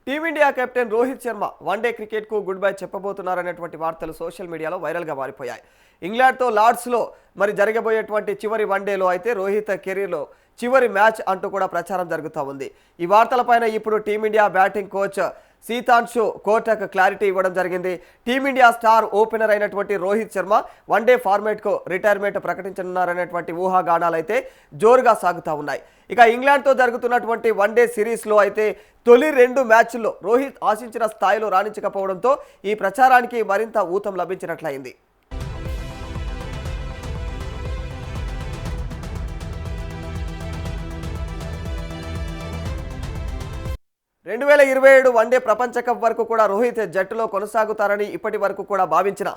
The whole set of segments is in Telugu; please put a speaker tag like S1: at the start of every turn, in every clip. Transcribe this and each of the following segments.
S1: Team India captain Rohit Sharma one day క్రికెట్కు గుడ్ బై చెప్పబోతున్నారనేటువంటి వార్తలు సోషల్ మీడియాలో వైరల్గా మారిపోయాయి. ఇంగ్లాండ్తో లార్డ్స్లో జరగబోయేటువంటి చివరి వన్డేలో అయితే రోహిత్ కెరీర్లో చివరి మ్యాచ్ అంటూ కూడా ప్రచారం జరుగుతూ ఉంది. ఈ వార్తలపైన ఇప్పుడు Team India batting coach Sitanshu Kotak clarity ఇవ్వడం జరిగింది. టీమిండియా స్టార్ ఓపెనర్ అయినటువంటి రోహిత్ శర్మ వన్డే ఫార్మేట్కు రిటైర్మెంట్ ప్రకటించనున్నారనేటువంటి ఊహాగానాలు అయితే జోరుగా సాగుతూ ఉన్నాయి. ఇక ఇంగ్లాండ్తో జరుగుతున్నటువంటి వన్డే సిరీస్లో అయితే తొలి 2 మ్యాచ్ల్లో రోహిత్ ఆశించిన స్థాయిలో రాణించకపోవడంతో ఈ ప్రచారానికి మరింత ఊతం లభించినట్లయింది. 2027 వన్డే ప్రపంచ కప్ వరకు కూడా రోహిత్ జట్టులో కొనసాగుతారని ఇప్పటి వరకు కూడా భావించిన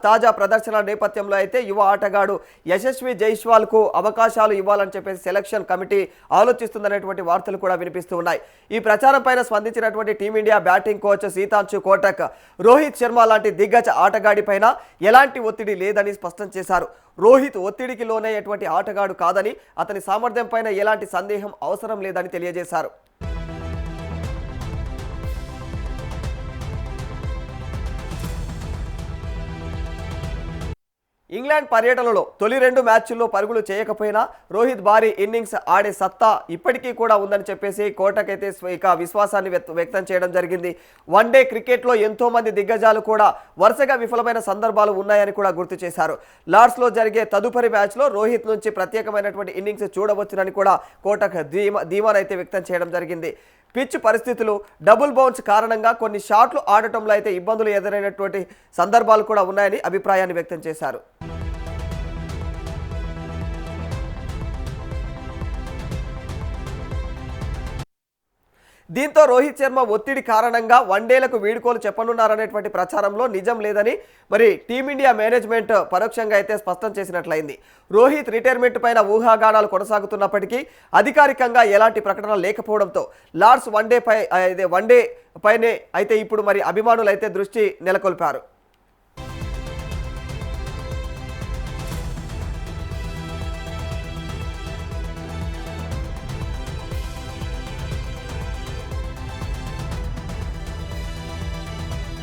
S1: తాజా ప్రదర్శన నేపథ్యంలో అయితే యువ ఆటగాడు యశస్వి జైస్వాల్కు అవకాశాలు ఇవ్వాలని చెప్పేసి సెలక్షన్ కమిటీ ఆలోచిస్తుందనేటువంటి వార్తలు కూడా వినిపిస్తూ ఉన్నాయి. ఈ ప్రచారం పైన స్పందించినటువంటి Team India batting coach Sitanshu Kotak Rohit Sharma లాంటి దిగ్గజ ఆటగాడి పైన ఎలాంటి ఒత్తిడి లేదని స్పష్టం చేశారు. రోహిత్ ఒత్తిడికి లోనయ్యేటువంటి ఆటగాడు కాదని, అతని సామర్థ్యం పైన ఎలాంటి సందేహం అవసరం లేదని తెలియజేశారు. ఇంగ్లాండ్ పర్యటనలో తొలి 2 మ్యాచ్ల్లో పరుగులు చేయకపోయినా రోహిత్ భారీ ఇన్నింగ్స్ ఆడే సత్తా ఇప్పటికీ కూడా ఉందని చెప్పేసి కోటక్ అయితే విశ్వాసాన్ని వ్యక్తం చేయడం జరిగింది. వన్డే క్రికెట్లో ఎంతో మంది దిగ్గజాలు కూడా వరుసగా విఫలమైన సందర్భాలు ఉన్నాయని కూడా గుర్తు చేశారు. లార్డ్స్లో జరిగే తదుపరి మ్యాచ్లో రోహిత్ నుంచి ప్రత్యేకమైనటువంటి ఇన్నింగ్స్ చూడవచ్చునని కూడా కోటక్ ధీమానైతే వ్యక్తం చేయడం జరిగింది. పిచ్ పరిస్థితులు, డబుల్ బౌన్స్ కారణంగా కొన్ని షాట్లు ఆడటంలో అయితే ఇబ్బందులు ఎదురైనటువంటి సందర్భాలు కూడా ఉన్నాయని అభిప్రాయాన్ని వ్యక్తం చేశారు. దీంతో రోహిత్ శర్మ ఒత్తిడి కారణంగా వన్డేలకు వీడుకోలు చెప్పనున్నారనేటువంటి ప్రచారంలో నిజం లేదని మరి టీమిండియా మేనేజ్మెంట్ పరోక్షంగా అయితే స్పష్టం చేసినట్లయింది. రోహిత్ రిటైర్మెంట్ పైన ఊహాగానాలు కొనసాగుతున్నప్పటికీ అధికారికంగా ఎలాంటి ప్రకటన లేకపోవడంతో లార్డ్స్ వన్డే పైనే అయితే ఇప్పుడు మరి అభిమానులు అయితే దృష్టి నెలకొల్పారు.